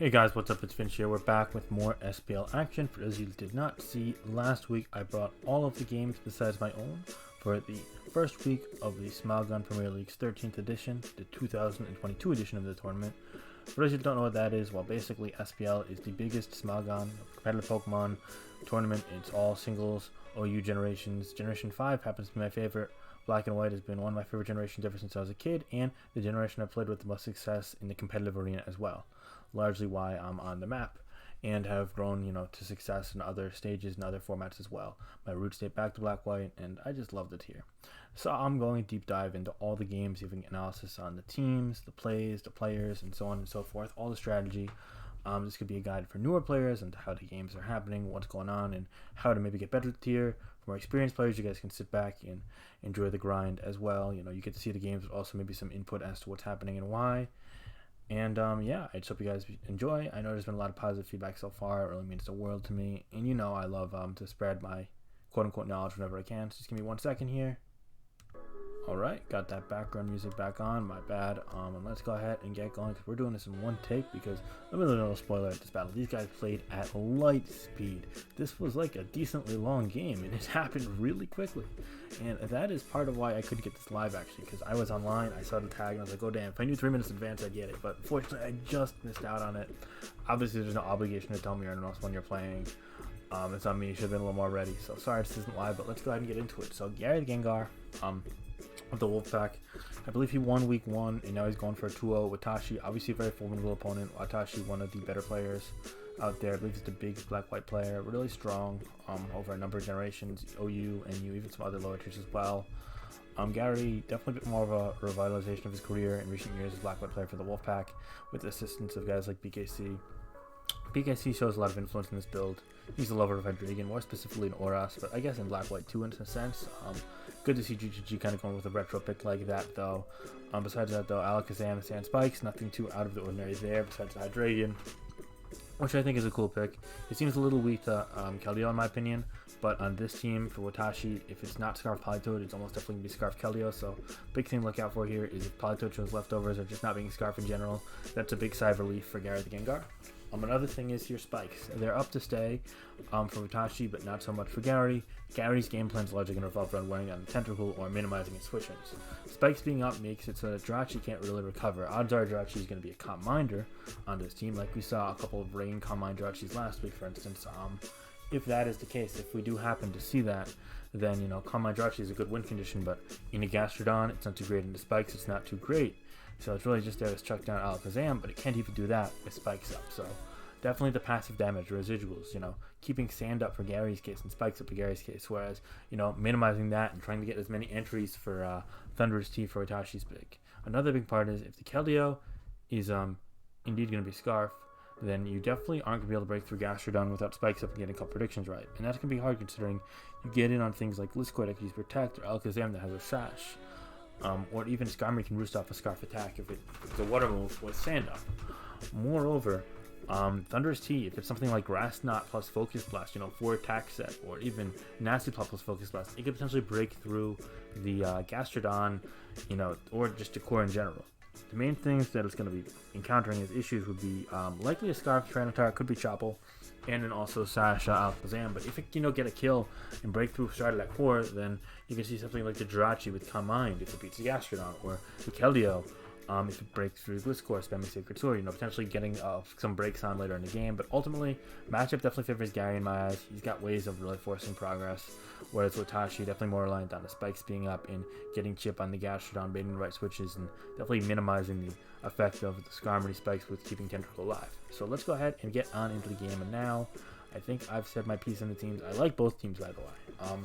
Hey guys, what's up? It's Finch here. We're back with more SPL action. For those of you who did not see, last week I brought all of the games besides my own for the first week of the Smogon Premier League's 13th edition, the 2022 edition of the tournament. For those who don't know what that is, well, basically SPL is the biggest Smogon competitive Pokemon tournament. It's all singles, OU generations. Generation 5 happens to be my favorite. Black and White has been one of my favorite generations ever since I was a kid, and the generation I've played with the most success in the competitive arena as well. Largely why I'm on the map and have grown, to success in other stages and other formats as well. My roots date back to Black White, and I just loved it here. So I'm going to deep dive into all the games, giving analysis on the teams, the plays, the players, and so on and so forth, all the strategy. This could be a guide for newer players and how the games are happening, what's going on, and how to maybe get better at the tier. For more experienced players, you guys can sit back and enjoy the grind as well. You get to see the games, but also maybe some input as to what's happening and why. And I just hope you guys enjoy. I know there's been a lot of positive feedback so far. It really means the world to me. And I love to spread my quote-unquote knowledge whenever I can. So just give me 1 second here. Alright, got that background music back on, my bad. And let's go ahead and get going, because we're doing this in one take, because let me little spoiler at this battle. These guys played at light speed. This was like a decently long game, and it happened really quickly. And that is part of why I couldn't get this live, actually, because I was online, I saw the tag, and I was like, oh damn, if I knew 3 minutes in advance, I'd get it. But unfortunately, I just missed out on it. Obviously, there's no obligation to tell me or anyone else when you're playing. It's on me, you should have been a little more ready. So sorry this isn't live, but let's go ahead and get into it. So GaryTheGengar, of the Wolfpack. I believe he won week 1, and now he's going for a 2-0. Watashi, obviously a very formidable opponent. Watashi, one of the better players out there. I believe he's the big Black-White player. Really strong over a number of generations. OU, NU, even some other lower tiers as well. Gary, definitely a bit more of a revitalization of his career in recent years as a Black-White player for the Wolfpack, with the assistance of guys like BKC. BKC shows a lot of influence in this build. He's a lover of Hydreigon, more specifically in Oras, but I guess in Black-White too in a sense. Good to see GGG kind of going with a retro pick like that, though. Besides that, though, Alakazam and Sand Spikes, nothing too out of the ordinary there, besides Hydreigon, which I think is a cool pick. It seems a little weak to Keldeo, in my opinion, but on this team, for Watashi, if it's not Scarf Politoed, it's almost definitely going to be Scarf Keldeo, so big thing to look out for here is if Politoed shows leftovers or just not being Scarf in general, that's a big sigh of relief for GaryTheGengar. Another thing is your spikes. They're up to stay for Watashi, but not so much for Gary. Gary's game plan is largely going to revolve around wearing on the Tentacle or minimizing its switch-ins. Spikes being up makes it so that Jirachi can't really recover. Odds are Jirachi is going to be a Calm Minder on this team, like we saw a couple of Rain Calm Mind Jirachis last week, for instance. If that is the case, if we do happen to see that, then, Calm Mind Jirachi is a good win condition, but in a Gastrodon, it's not too great. In the Spikes, it's not too great. So it's really just there to chuck down Alakazam, but it can't even do that with Spikes up. So definitely the passive damage, residuals, keeping Sand up for Gary's case and Spikes up for Gary's case, whereas, minimizing that and trying to get as many entries for Thunderous Tea for Watashi's big. Another big part is if the Keldeo is indeed going to be Scarf, then you definitely aren't going to be able to break through Gastrodon without Spikes up and getting a couple predictions right. And that's going to be hard considering you get in on things like Lisquid that can use Protect, or Alakazam that has a Sash. Or even Skarmory can roost off a Scarf attack if it's a water move with Sand up. Moreover, Thunderous Tea, if it's something like Grass Knot plus Focus Blast, 4 attack set, or even Nasty Plot plus Focus Blast, it could potentially break through the Gastrodon, or just Decor in general. The main things that it's going to be encountering as issues would be likely a Scarf Tyranitar, it could be Chople, and then also Sash Alakazam. But if it get a kill and break through started at core, then you can see something like the Jirachi with Calm Mind if it beats the Gastrodon, or the Keldeo if it breaks through Gliscor, spamming Sacred Sword, potentially getting some breaks on later in the game. But ultimately, matchup definitely favors Gary in my eyes. He's got ways of really forcing progress, whereas Watashi definitely more reliant on the Spikes being up and getting chip on the Gastrodon, baiting the right switches, and definitely minimizing the effect of the Skarmory Spikes with keeping Tentacle alive. So let's go ahead and get on into the game. And now, I think I've said my piece on the teams. I like both teams, by the way.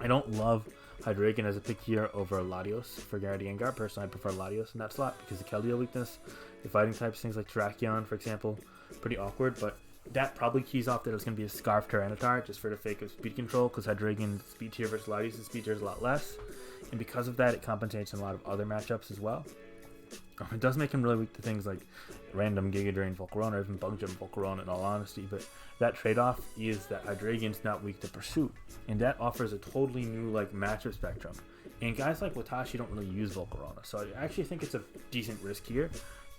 I don't love Hydreigon as a pick here over Latios for GaryTheGengar. Personally, I prefer Latios in that slot because the Keldeo weakness, the fighting types, things like Terrakion, for example, pretty awkward, but that probably keys off that it's going to be a Scarf Tyranitar just for the sake of speed control, because Hydreigon's speed tier versus Latios' speed tier is a lot less, and because of that, it compensates in a lot of other matchups as well. It does make him really weak to things like random Giga Drain Volcarona, or even Bug Jump Volcarona, in all honesty, but that trade-off is that Hydreigon's not weak to Pursuit, and that offers a totally new matchup spectrum. And guys like Watashi don't really use Volcarona, so I actually think it's a decent risk here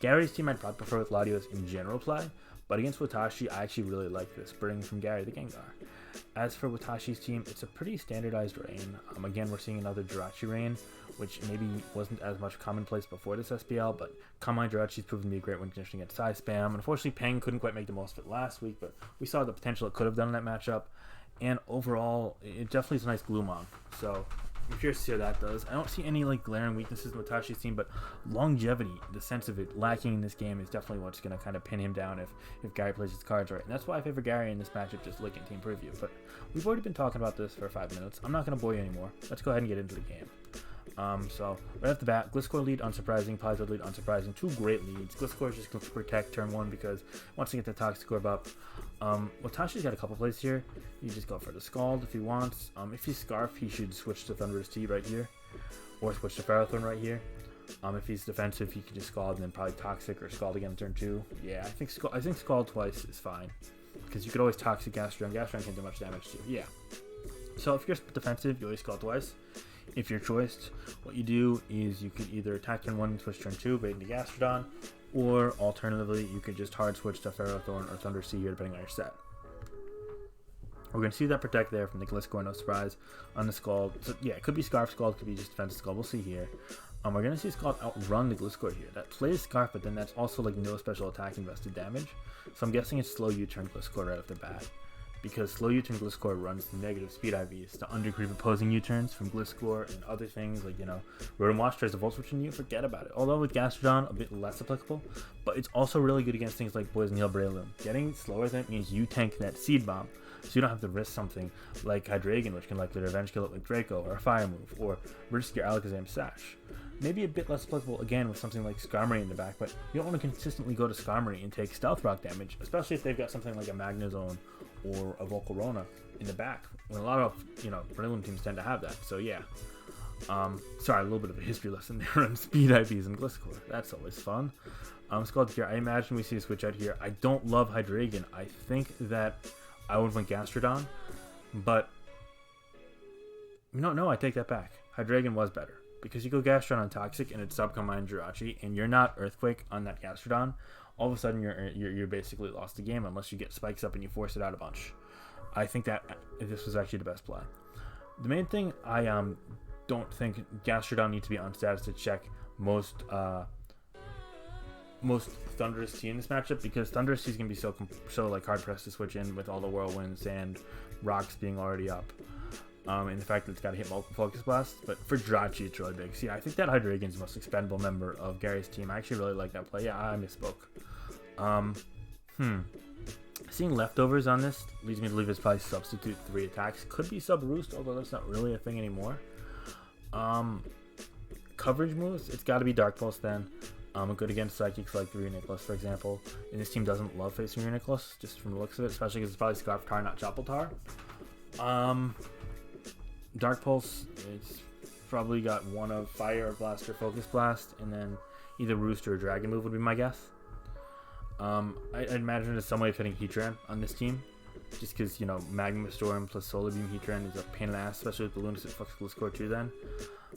Gary's team I'd probably prefer with Latios in general play, but against Watashi, I actually really like this, bringing from GaryTheGengar. As for Watashi's team, it's a pretty standardized rain. Again, we're seeing another Jirachi rain, which maybe wasn't as much commonplace before this SPL, but Kamai Jirachi's proven to be a great win condition against Sai Spam. Unfortunately, Peng couldn't quite make the most of it last week, but we saw the potential it could have done in that matchup. And overall, it definitely is a nice Gloomon. So I'm curious to see how that does. I don't see any like glaring weaknesses in Watashi's team, but longevity, the sense of it lacking in this game, is definitely what's going to kind of pin him down if Gary plays his cards right. And that's why I favor Gary in this matchup, just looking at team preview. But we've already been talking about this for 5 minutes. I'm not going to bore you anymore. Let's go ahead and get into the game. So right off the bat, Gliscor lead unsurprising, Paizo lead unsurprising. Two great leads. Gliscor is just going to protect turn 1 because once you get the Toxic Orb up, Watashi's got a couple plays here. You just go for the Scald if he wants. If he's Scarf, he should switch to Thunderous Tea right here, or switch to Ferrothorn right here. If he's defensive, he can just Scald and then probably Toxic or Scald again in turn 2. Yeah, I think Scald twice is fine because you could always Toxic Gastron. Gastron can't do much damage to you. Yeah. So if you're defensive, you always Scald twice. If you're choiced, what you do is you could either attack turn 1 and switch turn 2, bait into Gastrodon, or alternatively, you could just hard switch to Ferrothorn or Thunder Sea here, depending on your set. We're going to see that protect there from the Gliscor, no surprise, on the Scald. So yeah, it could be Scarf Scald, could be just defensive Scald, we'll see here. We're going to see Scald outrun the Gliscor here. That plays Scarf, but then that's also like no special attack invested damage. So I'm guessing it's slow U-turn Gliscor right off the bat, because slow U-turn Gliscor runs negative speed IVs to undercreep opposing U-turns from Gliscor and other things like, Rotom Wash tries to Volt Switch on you, forget about it. Although with Gastrodon, a bit less applicable, but it's also really good against things like Poison Heal Breloom. Getting slower than it means you tank that Seed Bomb, so you don't have to risk something like Hydreigon, which can likely revenge kill it with Draco, or a Fire move, or risk your Alakazam Sash. Maybe a bit less applicable again with something like Skarmory in the back, but you don't want to consistently go to Skarmory and take Stealth Rock damage, especially if they've got something like a Magnezone or a Volcarona in the back. When a lot of, Breloom teams tend to have that. So yeah. Sorry, a little bit of a history lesson there on speed IVs and Gliscor. That's always fun. Scald here. I imagine we see a switch out here. I don't love Hydreigon. I think that I would have went Gastrodon, but no, I take that back. Hydreigon was better. Because you go Gastrodon on Toxic and it's Subcombine Jirachi, and you're not Earthquake on that Gastrodon, all of a sudden you're basically lost the game unless you get spikes up and you force it out a bunch. I think that this was actually the best play. The main thing, I don't think Gastrodon needs to be on status to check most Thunderous Tea in this matchup, because Thunderous Tea is gonna be so like hard pressed to switch in with all the Whirlwinds and Rocks being already up. And the fact that it's got to hit multiple Focus Blasts, but for Jirachi it's really big. See, I think that Hydreigon's the most expendable member of Gary's team. I actually really like that play. Yeah, I misspoke. Seeing leftovers on this leads me to believe it's probably substitute 3 attacks. Could be sub Roost, although that's not really a thing anymore. Coverage moves, it's got to be Dark Pulse then. Good against Psychics like Reuniclus, for example. And this team doesn't love facing Reuniclus, just from the looks of it, especially because it's probably Scarf Tar, not Chapel Tar. Dark Pulse, it's probably got one of Fire, Blast, or Focus Blast, and then either Roost or Dragon Move would be my guess. I'd imagine there's some way of hitting Heatran on this team, just because, Magma Storm plus Solar Beam Heatran is a pain in the ass, especially with the Lunatic Flux Gliscor too then.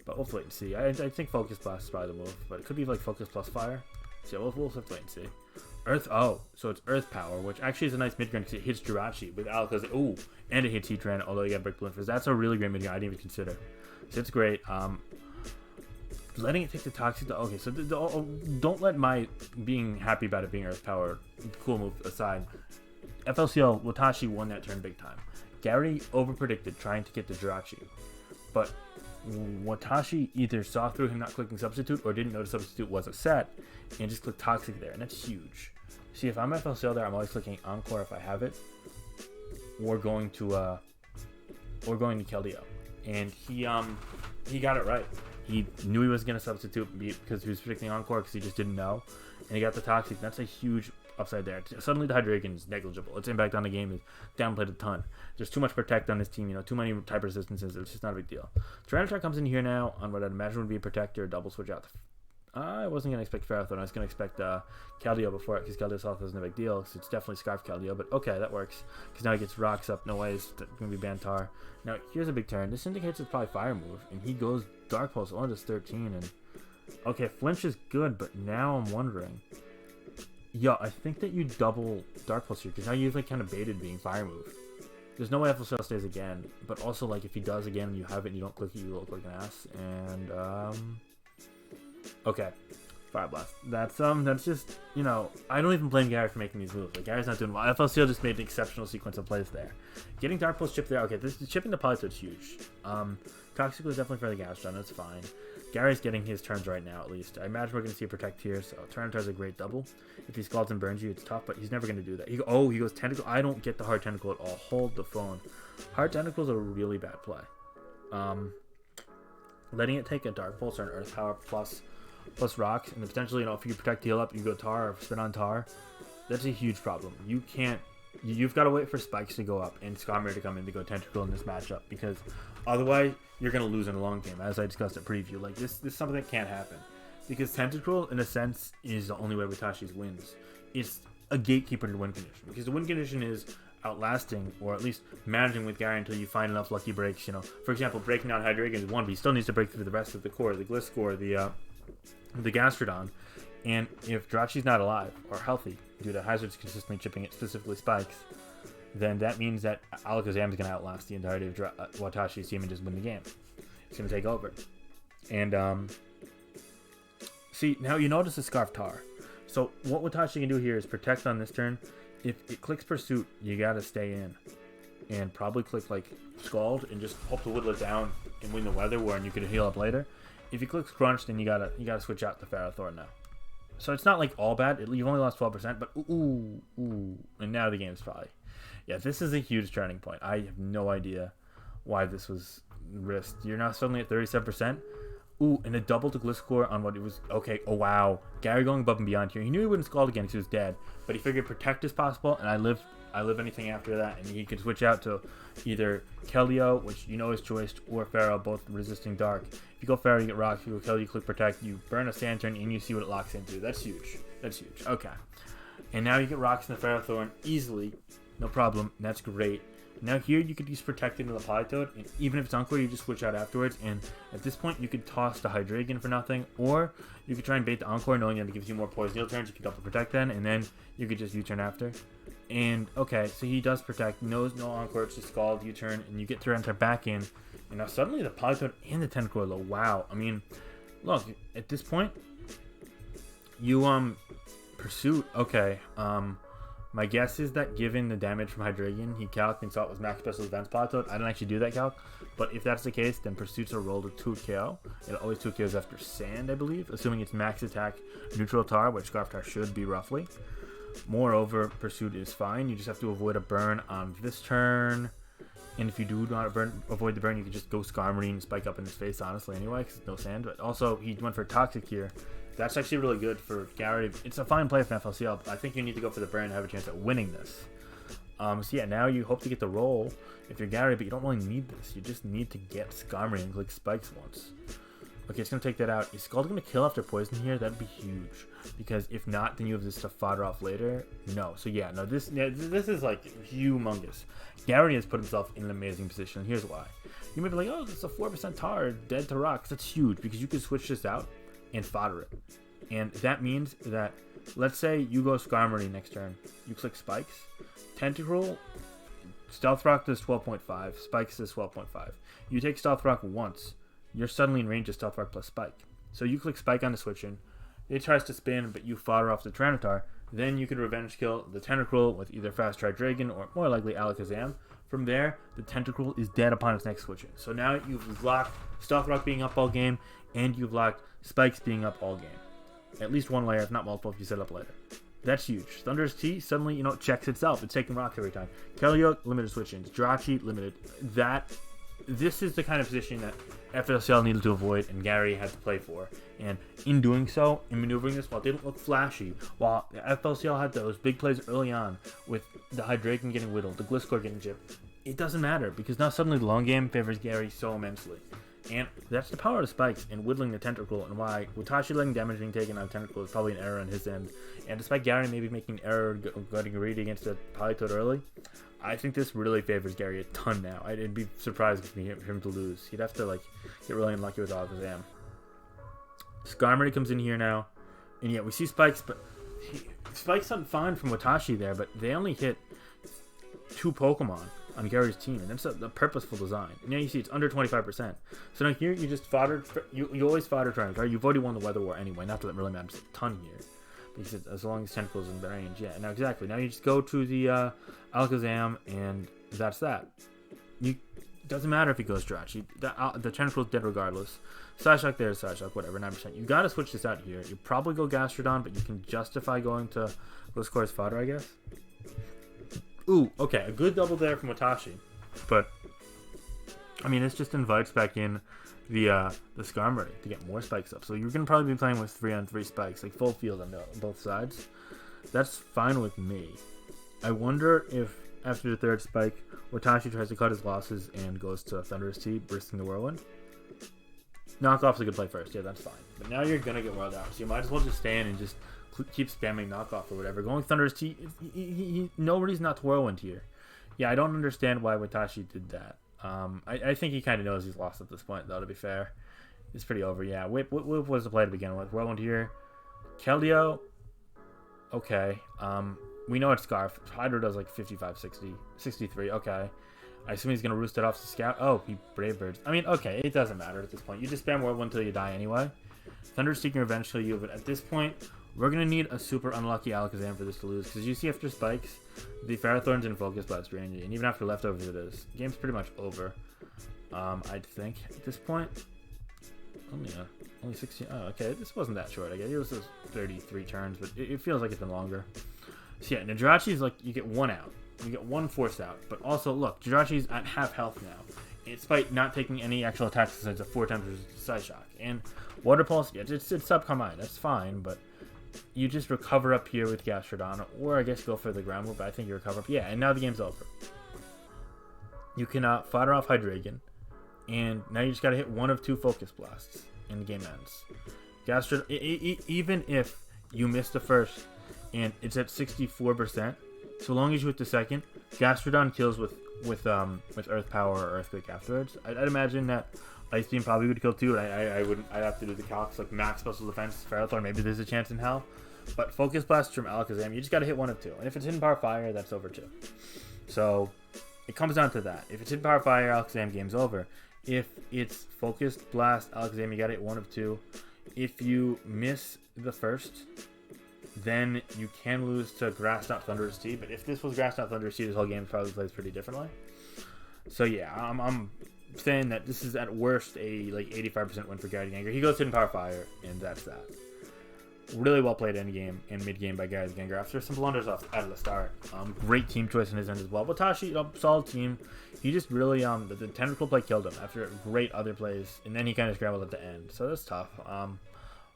But we'll wait and see. I think Focus Blast is probably the move, but it could be like Focus plus Fire. So yeah, we'll have to wait and see. So it's Earth Power, which actually is a nice mid-gun because it hits Jirachi with Alakazam. Ooh, and it hits Heatran, although you got Brick Balloon Fizz. That's a really great mid-gun I didn't even consider. So it's great. Letting it take the Toxic... Okay, so don't let my being happy about it being Earth Power cool move aside. FLCL, Watashi won that turn big time. Gary overpredicted trying to get the Jirachi, but Watashi either saw through him not clicking Substitute or didn't notice Substitute was a set and just clicked Toxic there, and that's huge. See, if I'm FLCL there, I'm always clicking Encore if I have it, or going to Keldeo, and he got it right. He knew he was going to substitute because he was predicting Encore because he just didn't know, and he got the Toxic. That's a huge upside there. Suddenly the Hydreigon is negligible. Its impact on the game is downplayed a ton. There's too much Protect on this team, too many type resistances. It's just not a big deal. Tyranitar comes in here now on what I'd imagine would be a Protector, double switch out. I wasn't going to expect Ferrothorn. I was going to expect Keldeo before it, because Keldeo's health isn't a big deal, so it's definitely Scarf Keldeo, but okay, that works, because now he gets Rocks up, no way, it's going to be Bantar. Now, here's a big turn. This indicates it's probably Fire move, and he goes Dark Pulse on to 13, and Okay, flinch is good, but now I'm wondering. Yeah, I think that you double Dark Pulse here, because now you've like kind of baited being Fire Move. There's no way FLCL stays again, but also like if he does again and you have it and you don't click it, you look like an ass. And okay, Fire Blast. That's just, you know, I don't even blame Gary for making these moves. Like Gary's not doing well. FLCL just made an exceptional sequence of plays there. Getting Dark Pulse chip there. Okay, this chipping the Politoad's huge. Toxic was definitely for the Gastron. That's fine. Gary's getting his turns right now, at least. I imagine we're going to see a Protect here, so Tyranitar's a great double. If he scalds and burns you, it's tough, but he's never going to do that. He goes Tentacle. I don't get the Hard Tentacle at all. Hold the phone. Hard Tentacle is a really bad play. Letting it take a Dark Pulse or an Earth Power plus rocks, and potentially, you know, if you Protect heal up, you go Tar or spin on Tar. That's a huge problem. You can't. You've got to wait for Spikes to go up and Skarmory to come in to go Tentacle in this matchup, because otherwise you're going to lose in a long game, as I discussed in preview. Like, this is something that can't happen, because Tentacle, in a sense, is the only way Watashi's wins. It's a gatekeeper to win condition, because the win condition is outlasting, or at least managing with Gary until you find enough lucky breaks. You know, for example, breaking down Hydreigon is one, but he still needs to break through the rest of the core, the Gliscor, the Gastrodon. And if Jirachi's not alive or healthy due to Hazards consistently chipping it, specifically Spikes, then that means that Alakazam is going to outlast the entirety of Watashi's team and just win the game. It's going to take over. And see, now you notice the Scarf Tar. So what Watashi can do here is Protect on this turn. If it clicks Pursuit, you got to stay in. And probably click like Scald and just hope to whittle it down and win the Weather War, and you can heal up later. If you click Crunch, then you gotta switch out the Ferrothorn now. So it's not like all bad. You've only lost 12%, but ooh, and now the game's probably. Yeah, this is a huge turning point. I have no idea why this was risked. You're now suddenly at 37%. Ooh, and a double to Gliscor on what it was. Okay, oh wow. Gary going above and beyond here. He knew he wouldn't Scald again because he was dead, but he figured Protect is possible, and I live anything after that, and he could switch out to either Keldeo, which you know is choiced, or Pharaoh, both resisting Dark. If you go Pharaoh, you get Rocks. If you go Keldeo, you click Protect, you burn a Sand turn, and you see what it locks into. That's huge. That's huge. Okay. And now you get Rocks in the Ferrothorn easily. No problem. That's great. Now here you could use Protect into the Politoad, and even if it's Encore, you just switch out afterwards, and at this point you could toss the Hydreigon for nothing, or you could try and bait the Encore knowing that it gives you more Poison Heal turns. You could double Protect then, and then you could just U-turn after. And okay, so he does Protect, knows no Encore, it's just Scald, U-turn, and you get Tyranitar back in, and now suddenly the Politoad and the Tentacle are low. Wow. I mean, look, at this point, you Pursuit, okay, my guess is that given the damage from Hydreigon, he calced and saw it was max special defense Politoad. I didn't actually do that calc, but if that's the case, then Pursuit's a roll to 2 KO. It always 2 KOs after Sand, I believe, assuming it's max attack neutral Tar, which Scarf Tar should be roughly. Moreover, Pursuit is fine. You just have to avoid a burn on this turn. And if you do not avoid the burn, you can just go Skarmory and Spike up in his face, honestly, anyway, because it's no Sand. But also, he went for Toxic here. That's actually really good for Gary. It's a fine play for FLCL, but I think you need to go for the burn and have a chance at winning this. So yeah, now you hope to get the roll if you're Gary, but you don't really need this. You just need to get Skarmory and click Spikes once. Okay, it's going to take that out. Is Scald going to kill after Poison here? That'd be huge. Because if not, then you have this to fodder off later. No. So yeah, no, this is like humongous. Gary has put himself in an amazing position, and here's why. You may be like, oh, it's a 4% Tar, dead to Rocks. That's huge, because you can switch this out and fodder it. And that means that, let's say you go Skarmory next turn. You click Spikes. Tentacruel, Stealth Rock does 12.5. Spikes does 12.5. You take Stealth Rock once, you're suddenly in range of Stealth Rock plus Spike. So you click Spike on the switch in. It tries to spin, but you fodder off the Tyranitar. Then you could Revenge Kill the Tentacruel with either Fast Hydreigon or more likely Alakazam. From there, the Tentacruel is dead upon its next switch in. So now you've locked Stealth Rock being up all game, and you've locked Spikes being up all game. At least one layer, if not multiple, if you set up later. That's huge. Thunderous Tea suddenly, checks itself. It's taking rocks every time. Keldeo, limited switch-ins. Jirachi, limited. This is the kind of position that FLCL needed to avoid and Gary had to play for. And in doing so, in maneuvering this, while it didn't look flashy, while FLCL had those big plays early on with the Hydreigon getting whittled, the Gliscor getting chipped, it doesn't matter because now suddenly the long game favors Gary so immensely. And that's the power of the Spikes and whittling the Tentacruel, and why Watashi letting damage being taken on Tentacruel is probably an error on his end. And despite Gary maybe making an error getting greedy against the Politoad early, I think this really favors Gary a ton now. I'd be surprised for him to lose. He'd have to get really unlucky with Alakazam. Skarmory comes in here now. And yeah, we see spikes, but spikes done fine from Watashi there, but they only hit 2 Pokemon on Gary's team, and that's a purposeful design. And now you see it's under 25%. So now here you just fodder, you always fodder trying, right? You've already won the weather war anyway, not that it really matters a ton here. Because as long as Tentacle's in the range, yeah. Now exactly, now you just go to the Alakazam, and that's that. Doesn't matter if he goes Jirachi. The Tentacle's dead regardless. Psyshock there, Psyshock, whatever, 9%. You gotta switch this out here. You probably go Gastrodon, but you can justify going to Gliscor's fodder, I guess. Ooh, okay, a good double there from Watashi. But, I mean, this just invites back in the Skarmory to get more spikes up. So you're gonna probably be playing with 3-on-3 spikes, like full field on both sides. That's fine with me. I wonder if after the 3rd spike, Watashi tries to cut his losses and goes to Thunderous Tea, bursting the Whirlwind. Knockoff's a good play first, yeah, that's fine. But now you're gonna get Wild Arrow, so you might as well just stand and just keep spamming knockoff or whatever. Going Thunderous Tea, no reason not to Whirlwind here. Yeah, I don't understand why Watashi did that. I think he kind of knows he's lost at this point, though, to be fair. It's pretty over, yeah. Whip was the play to begin with. Whirlwind here. Keldeo, okay. We know it's Scarf. Hydro does like 55, 60, 63, okay. I assume he's going to roost it off to Scout. Oh, he Brave Birds. I mean, okay, it doesn't matter at this point. You just spam Whirlwind until you die anyway. Thunder Seeker eventually you, but at this point, we're going to need a super unlucky Alakazam for this to lose. Because you see after Spikes, the Ferrothorn's in Focus Blast range, and even after Leftovers it is. The game's pretty much over, I'd think, at this point. Only 16. Oh, okay, this wasn't that short, I guess. It was just 33 turns, but it feels like it's been longer. So yeah, Jirachi is like, you get 1 out. You get 1 force out. But also, look, Jirachi's at half health now. Despite not taking any actual attacks besides a 4 times Psyshock. And Water Pulse, yeah, it's sub-combined. That's fine, but you just recover up here with Gastrodon. Or I guess go for the ground move, but I think you recover up. Yeah, and now the game's over. You can fodder off Hydreigon. And now you just gotta hit 1 of 2 Focus Blasts. And the game ends. Gastrodon, even if you miss the first and it's at 64%, so long as you hit the second, Gastrodon kills with Earth Power or Earthquake afterwards. I'd imagine that Ice Beam probably would kill too, and I'd have to do the calcs, like max special defense, Ferrothorn, maybe there's a chance in hell. But Focus Blast from Alakazam, you just gotta hit 1 of 2. And if it's Hidden Power Fire, that's over too. So it comes down to that. If it's Hidden Power Fire, Alakazam, game's over. If it's Focused Blast, Alakazam, you gotta hit 1 of 2. If you miss the first, then you can lose to Grass Knot Thunderous Tea. But if this was Grass Knot Thunderous Tea, this whole game probably plays pretty differently. So yeah, I'm saying that this is at worst a like 85% win for GaryTheGengar. He goes Hidden Power Fire, and that's that. Really well played end game and mid game by GaryTheGengar after some blunders out of the start. Great team choice in his end as well. Watashi, solid team. He just really the tentacle play killed him after great other plays, and then he kind of scrambled at the end. So that's tough.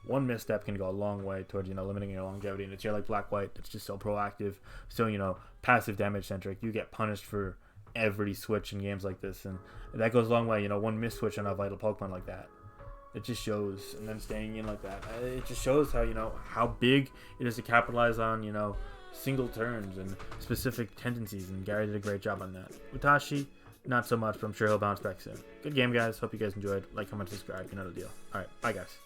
1 misstep can go a long way towards, limiting your longevity. And it's here like Black-White that's just so proactive, so, passive damage centric. You get punished for every switch in games like this, and that goes a long way. 1 miss switch on a vital Pokemon like that. It just shows, and then staying in like that. It just shows how, how big it is to capitalize on, single turns and specific tendencies, and Gary did a great job on that. Watashi, not so much, but I'm sure he'll bounce back soon. Good game, guys. Hope you guys enjoyed. Like, comment, subscribe. You know the deal. Alright, bye, guys.